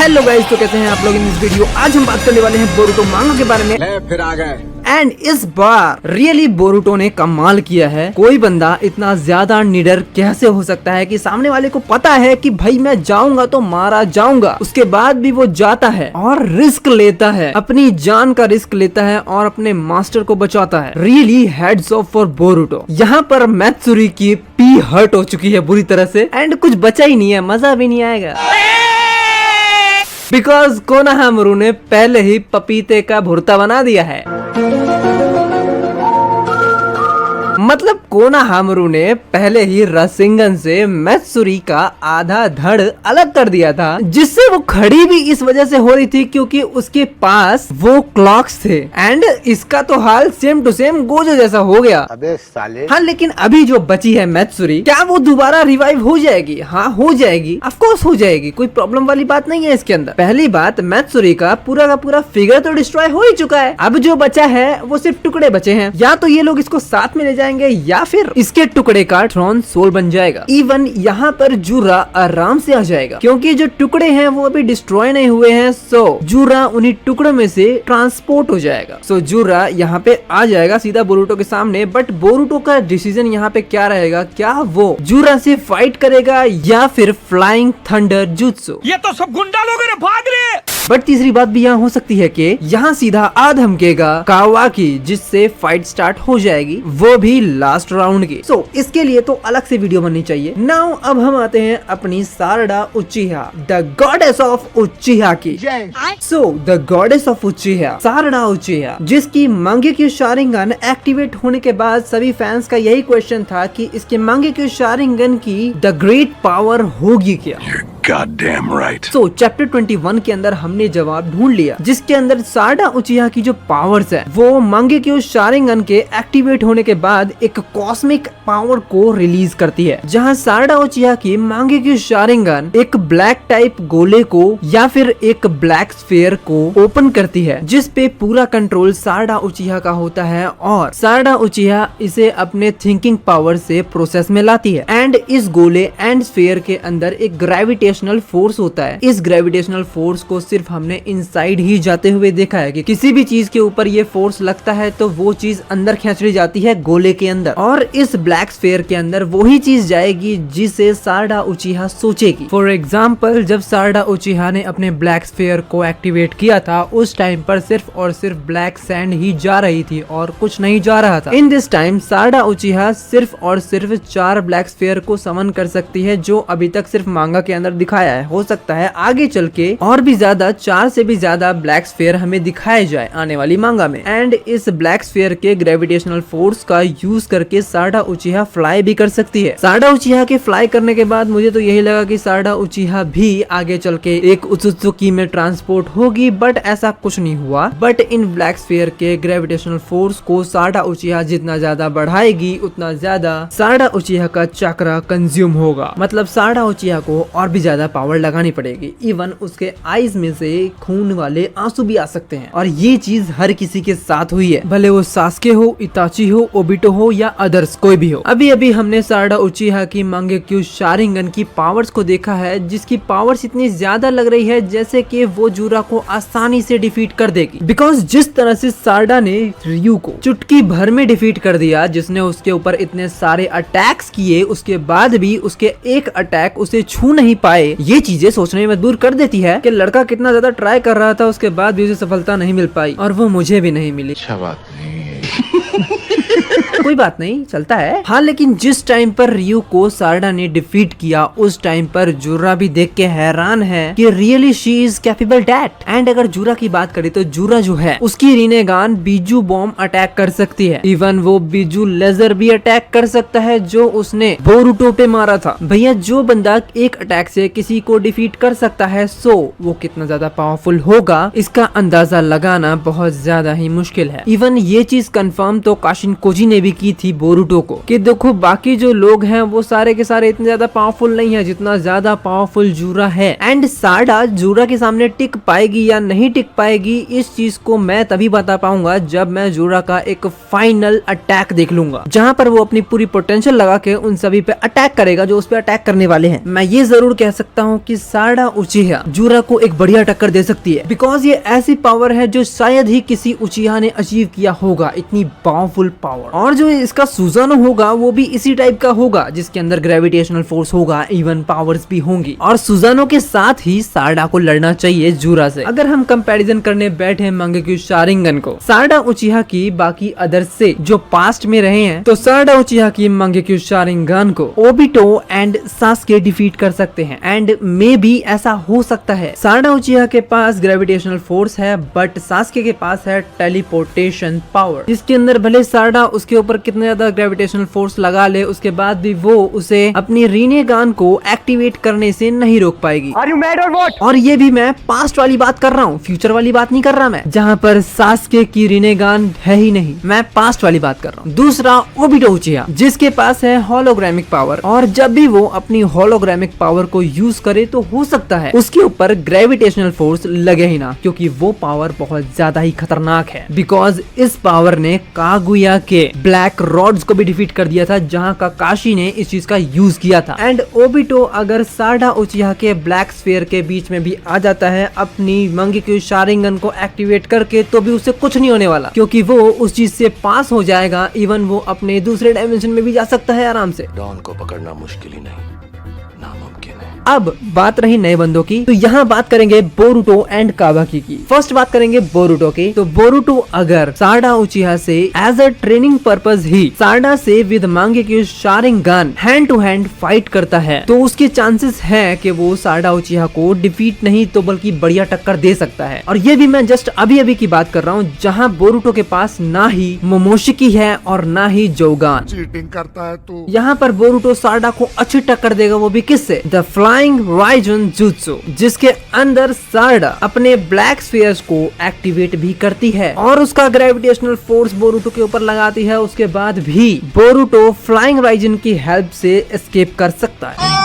Hello guys, तो कैसे हैं आप लोग इन इस वीडियो। आज हम बात करने वाले हैं बोरुटो मांगा के बारे में। फिर आ गए एंड इस बार रियली बोरुटो ने कमाल किया है। कोई बंदा इतना ज्यादा निडर कैसे हो सकता है कि सामने वाले को पता है कि भाई मैं जाऊंगा तो मारा जाऊंगा, उसके बाद भी वो जाता है और रिस्क लेता है, अपनी जान का रिस्क लेता है और अपने मास्टर को बचाता है। Really heads of for Boruto. यहाँ पर मैत्सुरी की पी हर्ट हो चुकी है बुरी तरह से एंड कुछ बचा ही नहीं है, मजा भी नहीं आएगा बिकॉज कोनोहामारू ने पहले ही पपीते का भुर्ता बना दिया है। मतलब कोनोहामारू ने पहले ही रासेंगन से मैत्सुरी का आधा धड़ अलग कर दिया था, जिससे वो खड़ी भी इस वजह से हो रही थी क्योंकि उसके पास वो क्लॉक्स थे। एंड इसका तो हाल सेम टू सेम गोजो जैसा हो गया। अबे साले। हाँ, लेकिन अभी जो बची है मैत्सुरी, क्या वो दोबारा रिवाइव हो जाएगी? हाँ, हो जाएगी, ऑफ कोर्स हो जाएगी, कोई प्रॉब्लम वाली बात नहीं है इसके अंदर। पहली बात, मैत्सुरी का पूरा फिगर तो डिस्ट्रॉय हो ही चुका है। अब जो बचा है वो सिर्फ टुकड़े बचे हैं। या तो ये लोग इसको साथ में ले जाएंगे या फिर इसके टुकड़े का ट्रॉन सोल बन जाएगा। इवन यहाँ पर जूरा आराम से आ जाएगा क्योंकि जो टुकड़े हैं वो अभी डिस्ट्रॉय नहीं हुए हैं। सो जूरा उन्हीं टुकड़ों में से ट्रांसपोर्ट हो जाएगा। सो जूरा यहाँ पे आ जाएगा सीधा बोरुटो के सामने। बट बोरुटो का डिसीजन यहाँ पे क्या रहेगा? क्या वो जूरा से फाइट करेगा या फिर फ्लाइंग थंडर जुत्सु? ये तो सब गुंडा लोग हैं, भाग रहे। बट तीसरी बात भी यहाँ हो सकती है कि यहाँ सीधा आ धमकेगा कावाकी, जिससे फाइट स्टार्ट हो जाएगी, वो भी लास्ट राउंड की। सो इसके लिए तो अलग से वीडियो बननी चाहिए। नाउ अब हम आते हैं अपनी Sarada Uchiha, the goddess of Uchiha की। So the goddess of Uchiha, Sarada Uchiha, जिसकी मांगेक्यू शारिंगन एक्टिवेट होने के बाद सभी फैंस का यही क्वेश्चन था कि इसके मांगेक्यू शारिंगन की द ग्रेट पावर होगी क्या? Goddamn right. सो चैप्टर 21 के अंदर हमने जवाब ढूंढ लिया, जिसके अंदर सारडा उचिहा की जो पावर्स है वो मांगेक्यू शारिंगन के एक्टिवेट होने के बाद एक कॉस्मिक पावर को रिलीज करती है, जहां सारडा उचिहा की मांगेक्यू शारिंगन एक ब्लैक टाइप गोले को या फिर एक ब्लैक स्फीयर को ओपन करती है, जिस पे पूरा कंट्रोल सारडा उचिहा का होता है और सारडा उचिहा इसे अपने थिंकिंग पावर से प्रोसेस में लाती है। एंड इस गोले एंड स्फीयर के अंदर एक ग्रेविटेशनल फोर्स होता है। इस ग्रेविटेशनल फोर्स को सिर्फ हमने इनसाइड ही जाते हुए देखा है कि किसी भी चीज के ऊपर ये फोर्स लगता है तो वो चीज अंदर खींच जाती है गोले के अंदर, और इस ब्लैक स्फीयर के अंदर वही चीज जाएगी जिसे सारडा उचिहा सोचेगी। फॉर एग्जाम्पल, जब सारडा उचिहा ने अपने ब्लैक स्फीयर को एक्टिवेट किया था उस टाइम पर सिर्फ और सिर्फ ब्लैक सैंड ही जा रही थी और कुछ नहीं जा रहा था। इन दिस टाइम सारडा उचिहा सिर्फ और सिर्फ 4 ब्लैक स्फीयर को समन कर सकती है, जो अभी तक सिर्फ मांगा के अंदर दिखाया है। हो सकता है आगे चल के और भी ज्यादा 4 से भी ज्यादा ब्लैक स्फीयर हमें दिखाए जाए आने वाली मांगा में। एंड इस ब्लैक स्फीयर के ग्रेविटेशनल फोर्स का यूज करके सारडा उचिहा फ्लाई भी कर सकती है। सारडा उचिहा के फ्लाई करने के बाद मुझे तो यही लगा कि सारडा उचिहा भी आगे चल के एक उत्सुकी में ट्रांसपोर्ट होगी, बट ऐसा कुछ नहीं हुआ। बट इन ब्लैक स्फीयर के ग्रेविटेशनल फोर्स को सारडा उचिहा जितना ज्यादा बढ़ाएगी उतना ज्यादा सारडा उचिहा का चक्रा कंज्यूम होगा। मतलब सारडा उचिहा को और भी ज्यादा पावर लगानी पड़ेगी। इवन उसके आईज में से खून वाले आंसू भी आ सकते हैं, और ये चीज हर किसी के साथ हुई है, भले वो सास्के हो, इताची हो, ओबिटो हो या अदर्स कोई भी हो। अभी अभी हमने सारडा उचिहा की मांगेक्यू शारिंगन की पावर्स को देखा है, जिसकी पावर्स इतनी ज्यादा लग रही है जैसे कि वो जूरा को आसानी से डिफीट कर देगी। बिकॉज जिस तरह से सारडा ने रियू को चुटकी भर में डिफीट कर दिया, जिसने उसके ऊपर इतने सारे अटैक्स किए, उसके बाद भी उसके एक अटैक उसे छू नहीं पाए, ये चीजें सोचने में मजबूर कर देती है कि लड़का कितना ज्यादा ट्राई कर रहा था, उसके बाद भी उसे सफलता नहीं मिल पाई, और वो मुझे भी नहीं मिली। अच्छा बात नहीं है। कोई बात नहीं, चलता है। हाँ, लेकिन जिस टाइम पर रियू को सारडा ने डिफीट किया उस टाइम पर जूरा भी देख के हैरान है कि really she is capable that. And अगर जूरा की बात करें तो जूरा जो है उसकी रीनेगान बीजू बॉम्ब अटैक कर सकती है। इवन वो बीजू लेजर भी अटैक कर सकता है जो उसने बोरुटो पे मारा था। भैया, जो बंदा एक अटैक से किसी को डिफीट कर सकता है, सो वो कितना ज्यादा पावरफुल होगा इसका अंदाजा लगाना बहुत ज्यादा ही मुश्किल है। इवन ये चीज कंफर्म तो काशिन कोजी ने भी की थी बोरुटो को कि देखो बाकी जो लोग हैं वो सारे के सारे इतने ज्यादा पावरफुल नहीं है जितना ज्यादा पावरफुल जूरा है, एंड साडा जूरा के सामने टिक पाएगी या नहीं टिक पाएगी इस चीज को मैं तभी बता पाऊंगा जब मैं जूरा का एक फाइनल अटैक देख लूंगा, जहाँ पर वो अपनी पूरी पोटेंशियल लगा के उन सभी पे अटैक करेगा जो उस पे अटैक करने वाले हैं। मैं ये जरूर कह सकता हूँ कि साडा उचिहा जूरा को एक बढ़िया टक्कर दे सकती है, बिकॉज ये ऐसी पावर है जो शायद ही किसी उचिहा ने अचीव किया होगा, इतनी पावरफुल पावर। और जो इसका सुजानो होगा वो भी इसी टाइप का होगा जिसके अंदर ग्रेविटेशनल फोर्स होगा, इवन पावर्स भी होंगी, और सुजानो के साथ ही साडा को लड़ना चाहिए जूरा से। अगर हम कंपैरिजन करने बैठे मंगेक्यू शारिंगन को साडा उचिहा की बाकी अदर से जो पास्ट में रहे हैं, तो साडा उचिहा की मंगेक्यू शारिंगन को ओबिटो एंड सास्के डिफीट कर सकते हैं, एंड मे बी ऐसा हो सकता है। साडा उचिहा के पास ग्रेविटेशनल फोर्स है बट सास्के के पास है टेलीपोर्टेशन पावर, जिसके अंदर भले साडा उसके ऊपर कितना ज्यादा ग्रेविटेशनल फोर्स लगा ले उसके बाद भी वो उसे अपनी रीनेगान को एक्टिवेट करने से नहीं रोक पाएगी। Are you mad or what? और ये भी मैं पास्ट वाली बात कर रहा हूँ, फ्यूचर वाली बात नहीं कर रहा मैं, जहाँ पर सास्के की रीनेगान है ही नहीं, मैं पास्ट वाली बात कर रहा हूँ। दूसरा ओबिटो उचिहा जिसके पास है होलोग्रामिक पावर, और जब भी वो अपनी होलोग्रामिक पावर को यूज करे तो हो सकता है उसके ऊपर ग्रेविटेशनल फोर्स लगे ही ना, क्योंकि वो पावर बहुत ज्यादा ही खतरनाक है, बिकॉज इस पावर ने कागुया के ब्लैक रॉड्स को भी डिफीट कर दिया था, जहाँ काकाशी ने इस चीज का यूज किया था। एंड ओबिटो अगर साडा उचिहा के ब्लैक स्फीयर के बीच में भी आ जाता है अपनी मंगेक्यू शारिंगन को एक्टिवेट करके, तो भी उसे कुछ नहीं होने वाला, क्योंकि वो उस चीज से पास हो जाएगा, इवन वो अपने दूसरे डायमेंशन में भी जा सकता है आराम से। डॉन को पकड़ना मुश्किल ही नहीं, नामुमकिन है। अब बात रही नए बंदों की, तो यहाँ बात करेंगे बोरुटो एंड कावाकी की। फर्स्ट बात करेंगे बोरुटो की। तो बोरुटो अगर साडा उचिहा से एज अ ट्रेनिंग पर्पज ही साडा से with Mangekyo Sharingan hand to hand fight करता है, तो उसके चांसेस है कि वो साडा उचिहा को डिफीट नहीं तो बल्कि बढ़िया टक्कर दे सकता है। और ये भी मैं जस्ट अभी अभी की बात कर रहा हूँ, जहाँ बोरुटो के पास ना ही मोमोशिकी है और ना ही जोगान। चीटिंग करता है तू। यहाँ पर बोरुटो साडा को अच्छी टक्कर देगा, वो भी किससे? द फ्लाइंग राइजन जुत्सु, जिसके अंदर साडा अपने ब्लैक स्फीयर्स को एक्टिवेट भी करती है और उसका ग्रेविटेशनल फोर्स बोरुटो के ऊपर लगाती है। उसके बाद भी बोरुटो फ्लाइंग राइजन की हेल्प से एस्केप कर सकता है।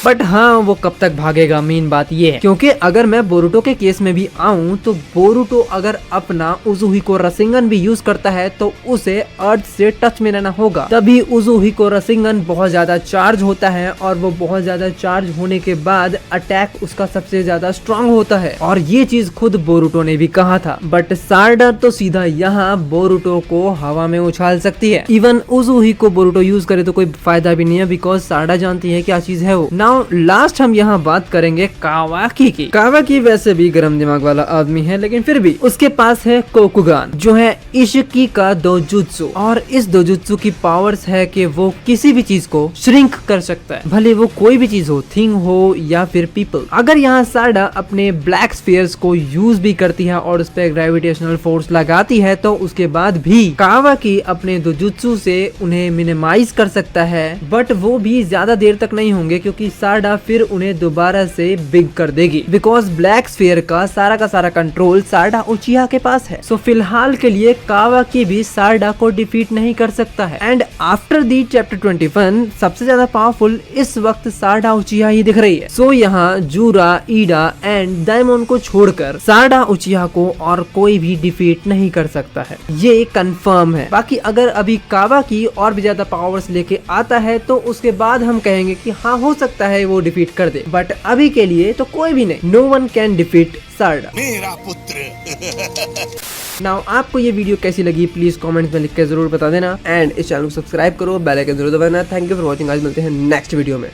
बट हाँ, वो कब तक भागेगा, मेन बात ये है, क्योंकि अगर मैं बोरुटो के केस में भी आऊं तो बोरुटो अगर अपना उजुहिको रसिंगन भी यूज करता है तो उसे अर्थ से टच में रहना होगा, तभी उजुहिको रसिंगन बहुत ज्यादा चार्ज होता है, और वो बहुत ज्यादा चार्ज होने के बाद अटैक उसका सबसे ज्यादा स्ट्रांग होता है। और ये चीज खुद बोरुटो ने भी कहा था, बट साडा तो सीधा यहाँ बोरुटो को हवा में उछाल सकती है। इवन उजुहिको बोरुटो यूज करे तो कोई फायदा भी नहीं है, बिकॉज साडा जानती है क्या चीज है वो। नाउ लास्ट हम यहाँ बात करेंगे कावाकी की। कावाकी वैसे भी गरम दिमाग वाला आदमी है, लेकिन फिर भी उसके पास है कोकुगान, जो है इशिकी का दोजुत्सु, और इस दोजुत्सु की पावर्स है कि वो किसी भी चीज को श्रिंक कर सकता है, भले वो कोई भी चीज हो, थिंग हो या फिर पीपल। अगर यहाँ साडा अपने ब्लैक स्फीयर्स को यूज भी करती है और उस पर ग्रेविटेशनल फोर्स लगाती है, तो उसके बाद भी कावाकी अपने दोजुत्सु से उन्हें मिनिमाइज कर सकता है, बट वो भी ज्यादा देर तक नहीं होंगे, क्योंकि साडा फिर उन्हें दोबारा से बिग कर देगी, बिकॉज ब्लैक स्फीयर का सारा कंट्रोल साडा उचिहा के पास है। सो फिलहाल के लिए कावाकी भी साडा को डिफीट नहीं कर सकता है। एंड आफ्टर दी चैप्टर 21 सबसे ज्यादा पावरफुल इस वक्त साडा उचिहा ही दिख रही है। सो यहाँ जूरा, ईडा एंड डायमंड को छोड़कर साडा उचिहा को और कोई भी डिफीट नहीं कर सकता है, ये कंफर्म है। बाकी अगर अभी कावाकी और भी ज्यादा पावर्स लेके आता है तो उसके बाद हम कहेंगे कि हाँ, हो सकता है वो डिफीट कर दे, बट अभी के लिए तो कोई भी नहीं, नो वन कैन डिफीट साडा। मेरा पुत्र। नाउ आपको ये वीडियो कैसी लगी प्लीज कमेंट्स में लिख के जरूर बता देना, एंड इस चैनल को सब्सक्राइब करो, बेल आइकन जरूर दबाना। थैंक यू फॉर वॉचिंग, आज मिलते हैं नेक्स्ट वीडियो में।